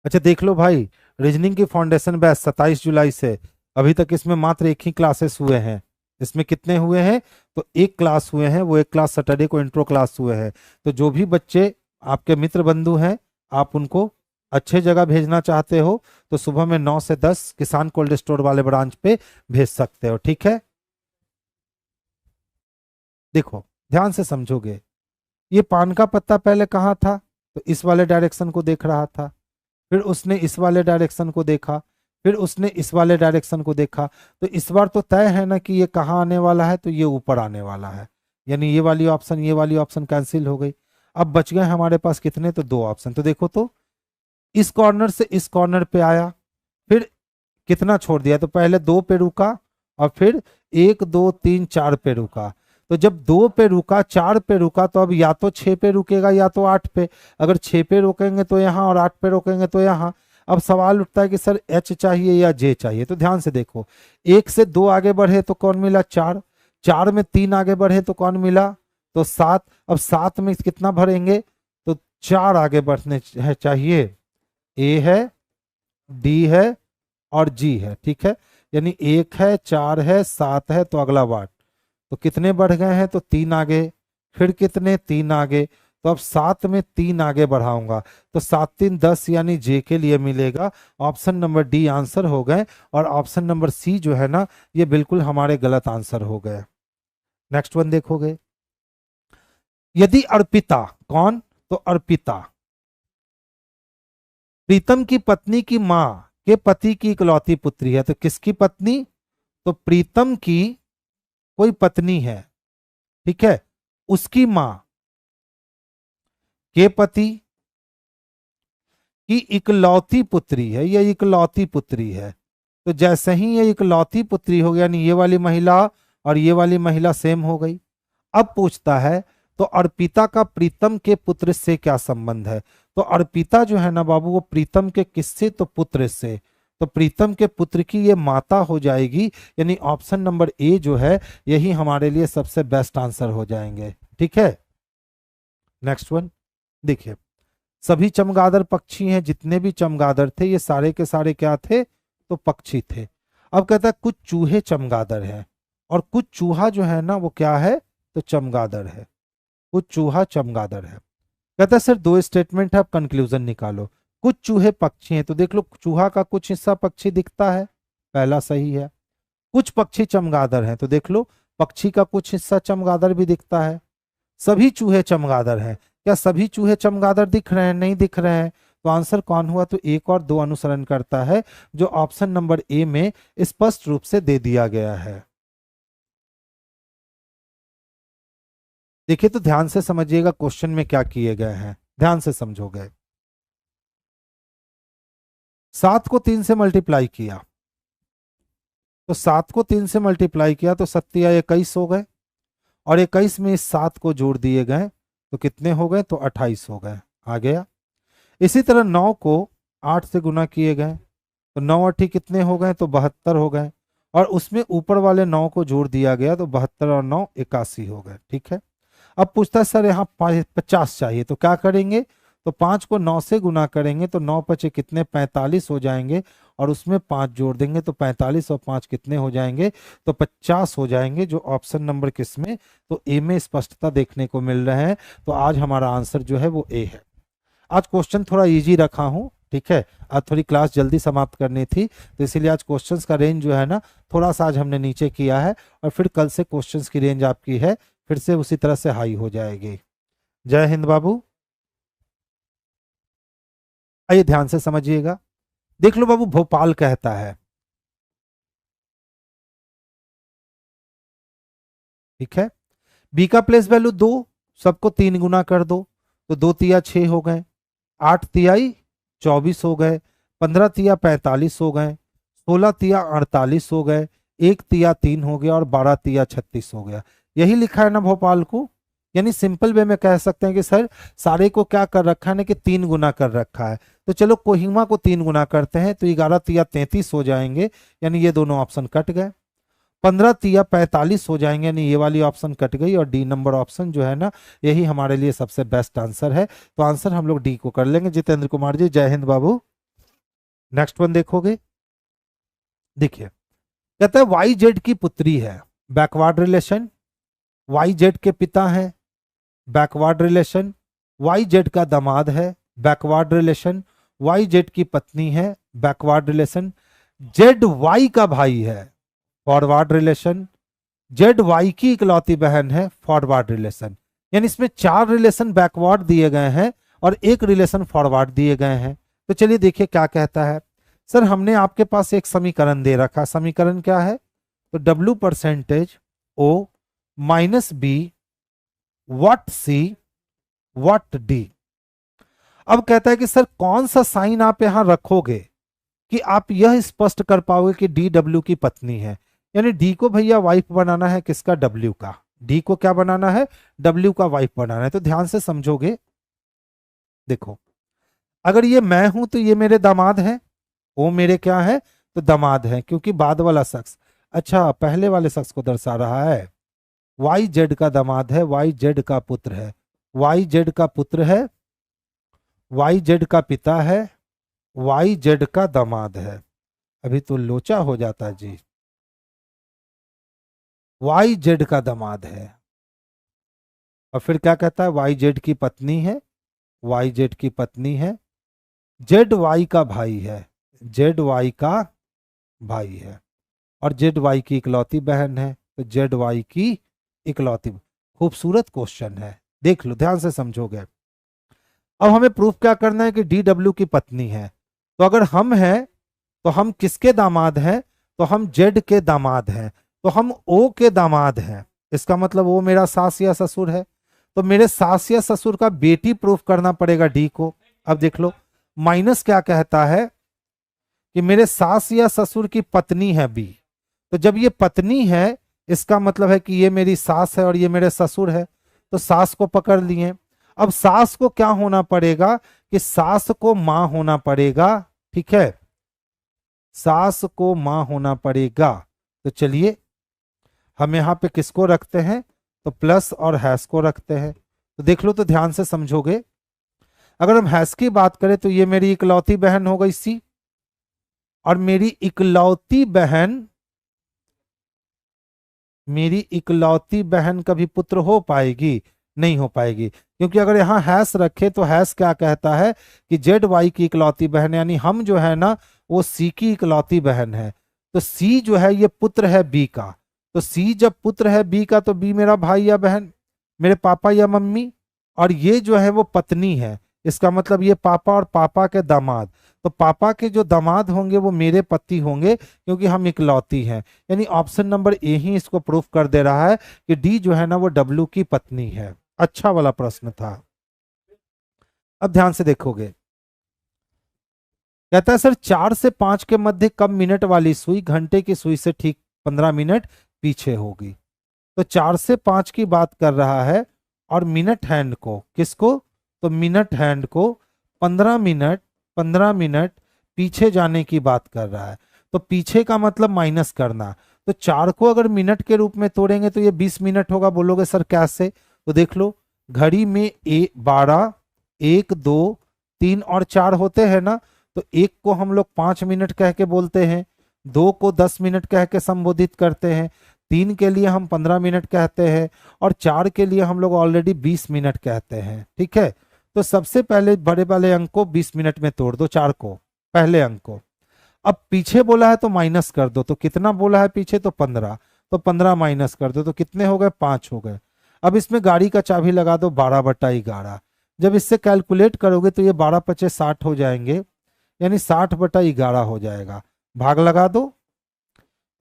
अच्छा देख लो भाई, रीजनिंग की फाउंडेशन बैच 27 जुलाई से, अभी तक इसमें मात्र एक ही क्लासेस हुए हैं। इसमें कितने हुए हैं, तो एक क्लास हुए हैं, वो एक क्लास सैटरडे को इंट्रो क्लास हुए हैं। तो जो भी बच्चे आपके मित्र बंधु हैं, आप उनको अच्छे जगह भेजना चाहते हो तो सुबह में 9 से 10 किसान कोल्ड स्टोर वाले ब्रांच पे भेज सकते हो, ठीक है। देखो ध्यान से समझोगे, ये पान का पत्ता पहले कहाँ था, तो इस वाले डायरेक्शन को देख रहा था, फिर उसने इस वाले डायरेक्शन को देखा, फिर उसने इस वाले डायरेक्शन को देखा। तो इस बार तो तय है ना कि ये कहाँ आने वाला है, तो ये ऊपर आने वाला है, यानी ये वाली ऑप्शन कैंसिल हो गई। अब बच गए हमारे पास कितने, तो 2 ऑप्शन। तो देखो तो इस कॉर्नर से इस कॉर्नर पे आया, फिर कितना छोड़ दिया, तो पहले 2 पे रुका, और फिर 1 2 3 4 पे रुका। तो जब 2 पे रुका, 4 पे रुका, तो अब या तो 6 पे रुकेगा या तो 8 पे। अगर 6 पे रोकेंगे तो यहाँ, और 8 पे रोकेंगे तो यहाँ। अब सवाल उठता है कि सर एच चाहिए या जे चाहिए। तो ध्यान से देखो, 1 से 2 आगे बढ़े तो कौन मिला, 4। 4 में 3 आगे बढ़े तो कौन मिला, तो 7। अब 7 में कितना भरेंगे, तो 4 आगे बढ़ने चाहिए, ए है, डी है और जी है, ठीक है। यानी 1 है, 4 है, 7 है, तो अगला वार्ड तो कितने बढ़ गए हैं, तो 3 आगे, फिर कितने, 3 आगे, तो अब 7 में 3 आगे बढ़ाऊंगा तो 7 3 10 यानी जे के लिए मिलेगा। ऑप्शन नंबर डी आंसर हो गए और ऑप्शन नंबर सी जो है ना ये बिल्कुल हमारे गलत आंसर हो गए। नेक्स्ट वन देखोगे, यदि अर्पिता, कौन, तो अर्पिता प्रीतम की पत्नी की मां के पति की इकलौती पुत्री है, तो किसकी पत्नी, तो प्रीतम की कोई पत्नी है, ठीक है, उसकी मां के पति की इकलौती पुत्री है, ये इकलौती पुत्री है। तो जैसे ही ये इकलौती पुत्री हो गया, यानी ये वाली महिला और ये वाली महिला सेम हो गई। अब पूछता है तो अर्पिता का प्रीतम के पुत्र से क्या संबंध है, तो अर्पिता जो है ना बाबू वो प्रीतम के किससे, तो पुत्र से, तो प्रीतम के पुत्र की ये माता हो जाएगी, यानी ऑप्शन नंबर ए जो है यही हमारे लिए सबसे बेस्ट आंसर हो जाएंगे, ठीक है। नेक्स्ट वन देखिए, सभी चमगादड़ पक्षी हैं, जितने भी चमगादड़ थे ये सारे के सारे क्या थे, तो पक्षी थे। अब कहता है कुछ चूहे चमगादड़ हैं और कुछ चूहा जो है ना वो क्या है, तो चमगादड़ है, कुछ चूहा चमगादड़ है। कहता है सर दो स्टेटमेंट है, आप कंक्लूजन निकालो। कुछ चूहे पक्षी हैं, तो देख लो चूहा का कुछ हिस्सा पक्षी दिखता है, पहला सही है। कुछ पक्षी चमगादड़ हैं, तो देख लो पक्षी का कुछ हिस्सा चमगादड़ भी दिखता है। सभी चूहे चमगादड़ हैं, क्या सभी चूहे चमगादड़ दिख रहे हैं, नहीं दिख रहे हैं, तो आंसर कौन हुआ, तो एक और दो अनुसरण करता है जो ऑप्शन नंबर ए में स्पष्ट रूप से दे दिया गया है। देखिए तो ध्यान से समझिएगा क्वेश्चन में क्या किए गए हैं, ध्यान से समझोगे। 7 को 3 से मल्टीप्लाई किया, तो 7 को 3 से मल्टीप्लाई किया तो 7 या 21 हो गए, और 21 में इस 7 को जोड़ दिए गए तो कितने हो गए, तो 28 हो गए, आ गया। इसी तरह 9 को 8 से गुना किए गए तो 9 8 कितने हो गए, तो 72 हो गए, और उसमें ऊपर वाले 9 को जोड़ दिया गया तो 72 और 9 81 हो गए, ठीक है। अब पूछता है सर यहाँ 50 चाहिए, तो क्या करेंगे, तो 5 को 9 से गुना करेंगे तो 9 पचे कितने, 45 हो जाएंगे, और उसमें 5 जोड़ देंगे तो 45 और 5 कितने हो जाएंगे, तो 50 हो जाएंगे, जो ऑप्शन नंबर किसमें, तो ए में स्पष्टता देखने को मिल रहे हैं। तो आज हमारा आंसर जो है वो ए है। आज क्वेश्चन थोड़ा इजी रखा हूं, ठीक है, आज थोड़ी क्लास जल्दी समाप्त करनी थी तो इसीलिए आज क्वेश्चंस का रेंज जो है ना थोड़ा सा आज हमने नीचे किया है, और फिर कल से क्वेश्चंस की रेंज आपकी है फिर से उसी तरह से हाई हो जाएगी। जय हिंद बाबू। आइए ध्यान से समझिएगा, देख लो बाबू, भोपाल कहता है, ठीक है, बी का प्लेस वैल्यू 2, सबको 3 गुना कर दो तो 2 तिया 6 हो गए, 8 तियाई 24 हो गए, 15 तिया 45 हो गए, 16 तिया 48 हो गए, 1 तिया 3 हो गया और 12 तिया 36 हो गया। यही लिखा है ना भोपाल को, यानी सिंपल वे में कह सकते हैं कि सर सारे को क्या कर रखा है ना कि 3 गुना कर रखा है, तो चलो कोहिमा को 3 गुना करते हैं तो 11 तिया 33 हो जाएंगे, यानी ये दोनों ऑप्शन कट गए। 15 तिया 45 हो जाएंगे, यानी ये वाली ऑप्शन कट गई, और डी नंबर ऑप्शन जो है ना यही हमारे लिए सबसे बेस्ट आंसर है। तो आंसर हम लोग डी को कर लेंगे। जितेंद्र कुमार जी जय हिंद बाबू। नेक्स्ट वन देखोगे, देखिए कहता है वाई जेड की पुत्री है, बैकवर्ड रिलेशन, वाई जेड के पिता है, बैकवर्ड रिलेशन, वाई जेड का दामाद है, बैकवर्ड रिलेशन, वाई जेड की पत्नी है, बैकवर्ड रिलेशन, जेड वाई का भाई है, फॉरवर्ड रिलेशन, जेड वाई की इकलौती बहन है, फॉरवर्ड रिलेशन। यानी इसमें 4 रिलेशन बैकवर्ड दिए गए हैं और 1 रिलेशन फॉरवर्ड दिए गए हैं। तो चलिए देखिए क्या कहता है। सर हमने आपके पास एक समीकरण दे रखा, समीकरण क्या है, तो W percentage O minus be what see what D. अब कहता है कि सर कौन सा साइन आप यहां रखोगे कि आप यह स्पष्ट कर पाओगे कि डी डब्ल्यू की पत्नी है, यानी डी को भैया वाइफ बनाना है किसका, डब्ल्यू का, डी को क्या बनाना है, डब्ल्यू का वाइफ बनाना है। तो ध्यान से समझोगे, देखो अगर ये मैं हूं तो ये मेरे दामाद हैं, वो मेरे क्या है, तो दामाद है, क्योंकि बाद वाला शख्स, अच्छा पहले वाले शख्स को दर्शा रहा है, वाई जेड का दामाद है, वाई जेड का पुत्र है, वाई जेड का पुत्र है, वाई जेड का पिता है, वाई जेड का दामाद है। अभी तो लोचा हो जाता जी। वाई जेड का दामाद है। और फिर क्या कहता है, वाई जेड की पत्नी है, वाई जेड की पत्नी है, जेड वाई का भाई है, जेड वाई का भाई है, और जेड वाई की इकलौती बहन है, तो जेड वाई की इकलौती। खूबसूरत क्वेश्चन है, देख लो ध्यान से समझोगे। अब हमें प्रूफ क्या करना है कि डी डब्ल्यू की पत्नी है। तो अगर हम हैं तो हम किसके दामाद हैं, तो हम जेड के दामाद हैं, तो हम ओ के दामाद हैं। इसका मतलब वो मेरा सास या ससुर है, तो मेरे सास या ससुर का बेटी प्रूफ करना पड़ेगा डी को। अब देख लो, माइनस क्या कहता है कि मेरे सास या ससुर की पत्नी है बी। तो जब ये पत्नी है, इसका मतलब है कि ये मेरी सास है और ये मेरे ससुर है, तो सास को पकड़ लिए। अब सास को क्या होना पड़ेगा कि सास को मां होना पड़ेगा, ठीक है, सास को मां होना पड़ेगा। तो चलिए हम यहां पे किसको रखते हैं, तो प्लस और हैश को रखते हैं। तो देख लो तो ध्यान से समझोगे, अगर हम हैश की बात करें तो ये मेरी इकलौती बहन हो गई सी, और मेरी इकलौती बहन, मेरी इकलौती बहन कभी पुत्र हो पाएगी, नहीं हो पाएगी, क्योंकि अगर यहां हैश रखे तो हैश क्या कहता है कि जेड वाई की इकलौती बहन, यानी हम जो है ना वो सी की इकलौती बहन है। तो सी जो है ये पुत्र है बी का, तो सी जब पुत्र है बी का तो बी मेरा भाई या बहन, मेरे पापा या मम्मी, और ये जो है वो पत्नी है, इसका मतलब ये पापा और पापा के दामाद। तो पापा के जो दामाद होंगे वो मेरे पति होंगे, क्योंकि हम इकलौती हैं। यानी ऑप्शन नंबर ए ही इसको प्रूफ कर दे रहा है कि डी जो है ना वो डब्ल्यू की पत्नी है। अच्छा वाला प्रश्न था। अब ध्यान से देखोगे, कहता है सर 4 से 5 के मध्य कब मिनट वाली सुई घंटे की सुई से ठीक 15 मिनट पीछे होगी। तो 4 से 5 की बात कर रहा है, और मिनट हैंड को किसको, तो मिनट हैंड को 15 मिनट पीछे जाने की बात कर रहा है। तो पीछे का मतलब माइनस करना, तो 4 को अगर मिनट के रूप में तोड़ेंगे तो ये 20 मिनट होगा। बोलोगे सर कैसे, तो देख लो घड़ी में 12, 1, 2, 3 और 4 होते हैं ना, तो 1 को हम लोग 5 मिनट कह के बोलते हैं, 2 को 10 मिनट कह के संबोधित करते हैं, 3 के लिए हम 15 मिनट कहते हैं, और 4 के लिए हम लोग ऑलरेडी 20 मिनट कहते हैं, ठीक है। तो सबसे पहले बड़े वाले अंक को 20 मिनट में तोड़ दो, 4 को, पहले अंक को। अब पीछे बोला है तो माइनस कर दो, तो कितना बोला है पीछे, तो 15, तो 15 माइनस कर दो तो कितने हो गए, 5 हो गए। अब इसमें गाड़ी का चाबी लगा दो 12/11। जब इससे कैलकुलेट करोगे तो ये 12×5 = 60 हो जाएंगे, यानी 60/11 हो जाएगा। भाग लगा दो,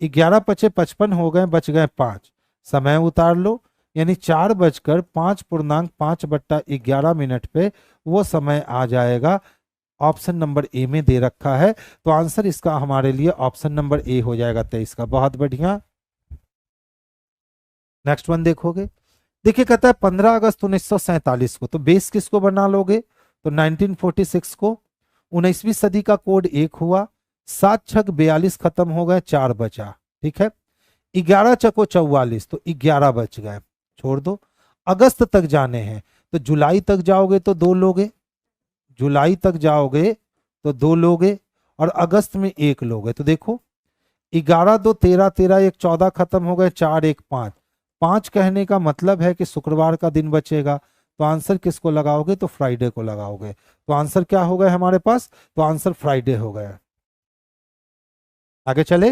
11×5 = 55 हो गए, बच गए 5। समय उतार लो, यानी 4:05.5/11 मिनट वो समय आ जाएगा। ऑप्शन नंबर ए में दे रखा है, तो आंसर इसका हमारे लिए ऑप्शन नंबर ए हो जाएगा 23 का। बहुत बढ़िया। नेक्स्ट वन देखोगे, देखिए कहता है 15 अगस्त 1947 को, तो बेस किसको बना लोगे, तो 1946 को। 19वीं सदी का कोड 1 हुआ, 7×6 = 42 खत्म हो गए, 4 बचा, ठीक है। 11×4 = 44, तो 11 बच गए, छोड़ दो। अगस्त तक जाने हैं, तो जुलाई तक जाओगे तो 2 लोगे, जुलाई तक जाओगे तो 2 लोगे, और अगस्त में 1 लोगे। तो देखो 11, 2, 13, 13, 1, 14 खत्म हो गए, 4, 1, 5। 5 कहने का मतलब है कि शुक्रवार का दिन बचेगा, तो आंसर किसको लगाओगे, तो फ्राइडे को लगाओगे। तो आंसर क्या हो गए हमारे पास, तो आंसर फ्राइडे हो गया। आगे चले,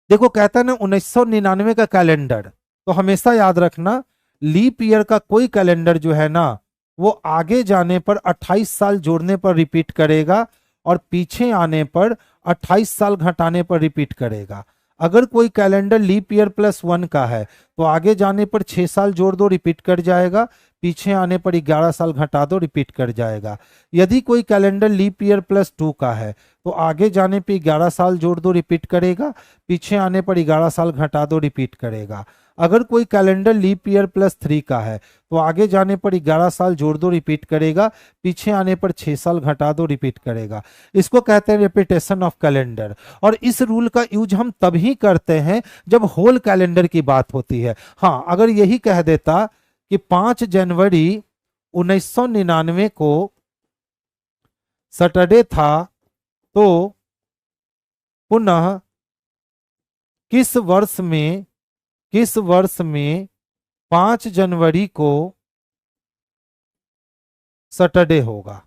देखो कहता है ना 1999 का कैलेंडर, तो हमेशा याद रखना लीप ईयर का कोई कैलेंडर जो है ना वो आगे जाने पर 28 साल जोड़ने पर रिपीट करेगा, और पीछे आने पर 28 साल घटाने पर रिपीट करेगा। अगर कोई कैलेंडर लीप ईयर +1 का है तो आगे जाने पर 6 साल जोड़ दो, रिपीट कर जाएगा, पीछे आने पर 11 साल घटा दो, रिपीट कर जाएगा। यदि कोई कैलेंडर लीप ईयर +2 का है तो आगे जाने पर 11 साल जोड़ दो, रिपीट करेगा, पीछे आने पर 11 साल घटा दो, रिपीट करेगा। अगर कोई कैलेंडर लीप ईयर +3 का है तो आगे जाने पर 11 साल जोड़ दो, रिपीट करेगा, पीछे आने पर 6 साल घटा दो, रिपीट करेगा। इसको कहते हैं रिपीटेशन ऑफ कैलेंडर। और इस रूल का यूज हम तभी करते हैं जब होल कैलेंडर की बात होती है। हाँ, अगर यही कह देता कि 5 जनवरी 1999 को सैटरडे था तो पुनः किस वर्ष में 5 जनवरी को सैटरडे होगा।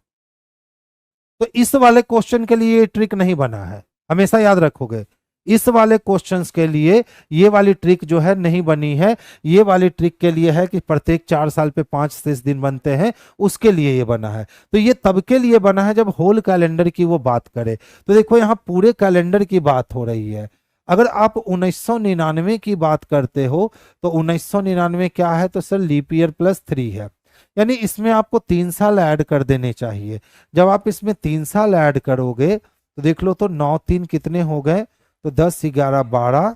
तो इस वाले क्वेश्चन के लिए ये ट्रिक नहीं बना है, हमेशा याद रखोगे। इस वाले क्वेश्चंस के लिए ये वाली ट्रिक जो है नहीं बनी है। ये वाली ट्रिक के लिए है कि प्रत्येक 4 साल पे 5 शेष दिन बनते हैं, उसके लिए ये बना है। तो ये तब के लिए बना है जब होल कैलेंडर की वो बात करे। तो देखो यहाँ पूरे कैलेंडर की बात हो रही है। अगर आप 1999 की बात करते हो तो 1999 क्या है, तो सर लीप ईयर +3 है, यानी इसमें आपको 3 साल ऐड कर देने चाहिए। जब आप इसमें 3 साल ऐड करोगे तो देख लो, तो 9 3 कितने हो गए, तो 10 11 12,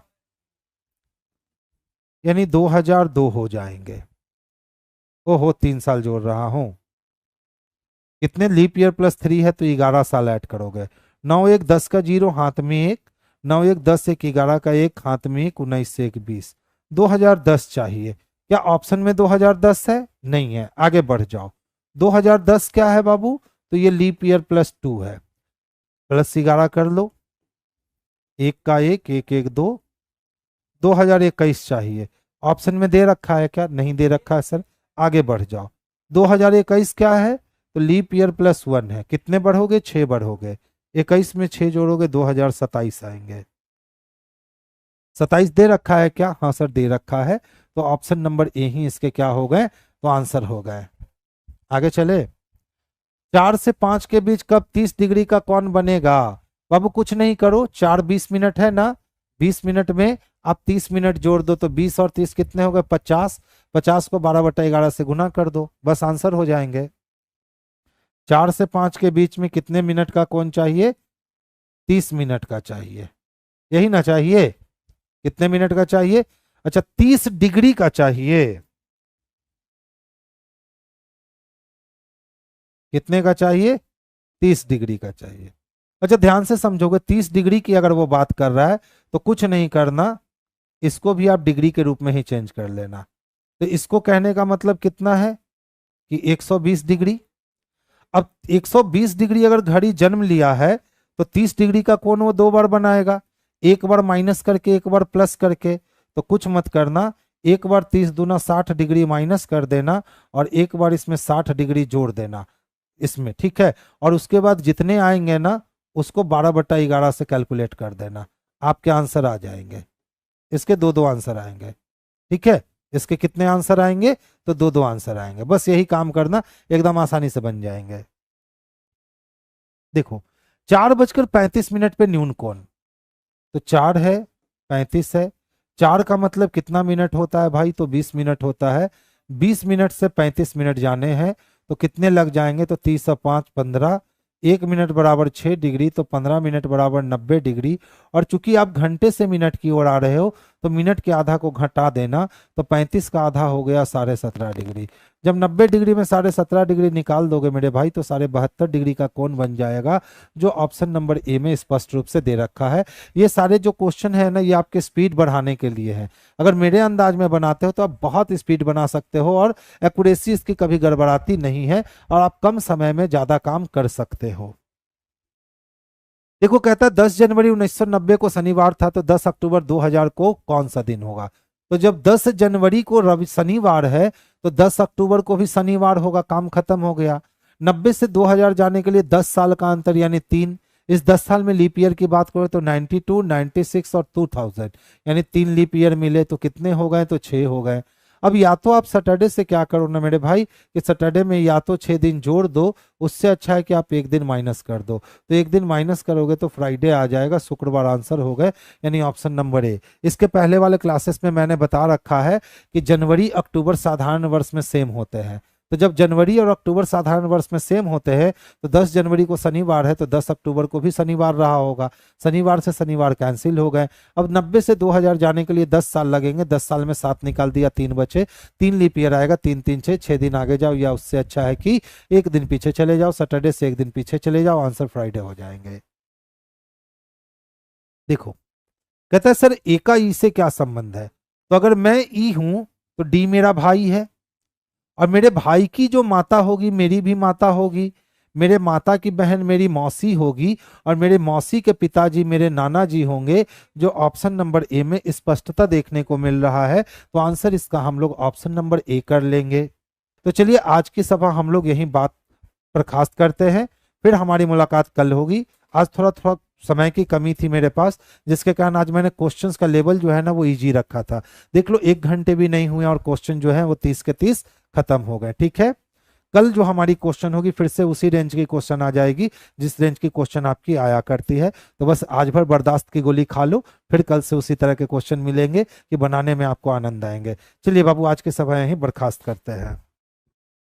यानी 2002 हो जाएंगे। ओहो 3 साल जोड़ रहा हूं, कितने लीप ईयर +3 है तो 11 साल ऐड करोगे। 9 1 10 का 0 हाथ में 1, 9 1 10 1 11 का 1 हाथ में 1, 19 से 1 20, 2010 चाहिए। क्या ऑप्शन में 2010 है? नहीं है, आगे बढ़ जाओ। 2010 क्या है बाबू, तो ये लीप ईयर +2 है, +11 कर लो, 1 का 1 1 1 2, 2021 चाहिए। ऑप्शन में दे रखा है क्या? नहीं दे रखा है सर, आगे बढ़ जाओ। 2021 क्या है, तो लीप ईयर +1 है, कितने बढ़ोगे? 6 बढ़ोगे, 21 में 6 जोड़ोगे 2027 आएंगे। 27 दे रखा है क्या? हाँ सर दे रखा है, तो ऑप्शन नंबर ए ही इसके क्या हो गए, तो आंसर हो गए। आगे चले। 4 से 5 के बीच कब 30 डिग्री का कौन बनेगा? बाबू कुछ नहीं करो, 4 20 मिनट है ना, 20 मिनट में आप 30 मिनट जोड़ दो, तो 20 और 30 कितने हो गए? 50, 50 को 12/11 से गुना कर दो, बस आंसर हो जाएंगे। 4 से 5 के बीच में कितने मिनट का कौन चाहिए? 30 मिनट का चाहिए, यही ना चाहिए? कितने मिनट का चाहिए? अच्छा 30 डिग्री का चाहिए। कितने का चाहिए? 30 डिग्री का चाहिए। अच्छा ध्यान से समझोगे, 30 डिग्री की अगर वो बात कर रहा है तो कुछ नहीं करना, इसको भी आप डिग्री के रूप में ही चेंज कर लेना। तो इसको कहने का मतलब कितना है कि 120 डिग्री। अब 120 डिग्री अगर घड़ी जन्म लिया है तो 30 डिग्री का कोण वो 2 बार बनाएगा, एक बार माइनस करके एक बार प्लस करके। तो कुछ मत करना, एक बार 30 दूना 60 डिग्री माइनस कर देना और एक बार इसमें 60 डिग्री जोड़ देना इसमें, ठीक है। और उसके बाद जितने आएंगे ना उसको 12/11 से कैलकुलेट कर देना, आपके आंसर आ जाएंगे। इसके 2 2 आंसर आएंगे, ठीक है। इसके कितने आंसर आएंगे? तो 2 2 आंसर आएंगे, बस यही काम करना, एकदम आसानी से बन जाएंगे। देखो 4:35 पे न्यून कोण, तो 4 है 35 है, 4 का मतलब कितना मिनट होता है भाई, तो 20 मिनट होता है। 20 मिनट से 35 मिनट जाने हैं तो कितने लग जाएंगे, तो 30 और 5 15, 1 मिनट बराबर 6 डिग्री, तो 15 मिनट बराबर 90 डिग्री। और चूंकि आप घंटे से मिनट की ओर आ रहे हो तो मिनट के आधा को घटा देना, तो 35 का आधा हो गया 17.5 डिग्री। जब 90 डिग्री में 17.5 डिग्री निकाल दोगे मेरे भाई तो 72 डिग्री का कोण बन जाएगा, जो ऑप्शन नंबर ए में स्पष्ट रूप से दे रखा है। ये सारे जो क्वेश्चन है ना ये आपके स्पीड बढ़ाने के लिए है। अगर मेरे अंदाज में बनाते हो तो आप बहुत स्पीड बना सकते हो और एक्यूरेसी इसकी कभी गड़बड़ाती नहीं है और आप कम समय में ज्यादा काम कर सकते हो। देखो कहता है 10 जनवरी 1990 को शनिवार था, तो 10 अक्टूबर 2000 को कौन सा दिन होगा? तो जब 10 जनवरी को रवि शनिवार है तो 10 अक्टूबर को भी शनिवार होगा, काम खत्म हो गया। 90 से 2000 जाने के लिए 10 साल का अंतर यानी 3, इस 10 साल में लीप ईयर की बात करें तो 92, 96 और 2000, यानी 3 लीप ईयर मिले तो कितने हो गए, तो 6 हो गए। अब या तो आप सैटरडे से क्या करो ना मेरे भाई, कि सैटरडे में या तो 6 दिन जोड़ दो, उससे अच्छा है कि आप एक दिन माइनस कर दो। तो एक दिन माइनस करोगे तो फ्राइडे आ जाएगा, शुक्रवार आंसर हो गए, यानी ऑप्शन नंबर ए। इसके पहले वाले क्लासेस में मैंने बता रखा है कि जनवरी अक्टूबर साधारण वर्ष में सेम होते हैं। तो जब जनवरी और अक्टूबर साधारण वर्ष में सेम होते हैं तो 10 जनवरी को शनिवार है तो 10 अक्टूबर को भी शनिवार रहा होगा, शनिवार से शनिवार कैंसिल हो गए। अब 90 से 2000 जाने के लिए 10 साल लगेंगे, 10 साल में 7 निकाल दिया, 3 बचे, 3 लीप ईयर आएगा, 3 3 6, 6 दिन आगे जाओ, या उससे अच्छा है कि एक दिन पीछे चले जाओ, सैटरडे से एक दिन पीछे चले जाओ, आंसर फ्राइडे हो जाएंगे। देखो कहता है सर ए का ई से क्या संबंध है? तो अगर मैं ई हूं तो डी मेरा भाई है और मेरे भाई की जो माता होगी मेरी भी माता होगी, मेरे माता की बहन मेरी मौसी होगी और मेरे मौसी के पिताजी मेरे नाना जी होंगे, जो ऑप्शन नंबर ए में स्पष्टता देखने को मिल रहा है। तो आंसर इसका हम लोग ऑप्शन नंबर ए कर लेंगे। तो चलिए आज की सभा हम लोग यहीं बात बर्खास्त करते हैं, फिर हमारी मुलाकात कल होगी। आज थोड़ा थोड़ा समय की कमी थी मेरे पास, जिसके कारण आज मैंने क्वेश्चंस का लेवल जो है ना वो इजी रखा था। देख लो 1 घंटे भी नहीं हुए और क्वेश्चन जो है वो 30 के 30 खत्म हो गए। ठीक है, कल जो हमारी क्वेश्चन होगी फिर से उसी रेंज की क्वेश्चन आ जाएगी जिस रेंज की क्वेश्चन आपकी आया करती है। तो बस आज भर बर्दाश्त की गोली खा लो, फिर कल से उसी तरह के क्वेश्चन मिलेंगे कि बनाने में आपको आनंद आएंगे। चलिए बाबू आज की सभा यहीं बर्खास्त करते हैं।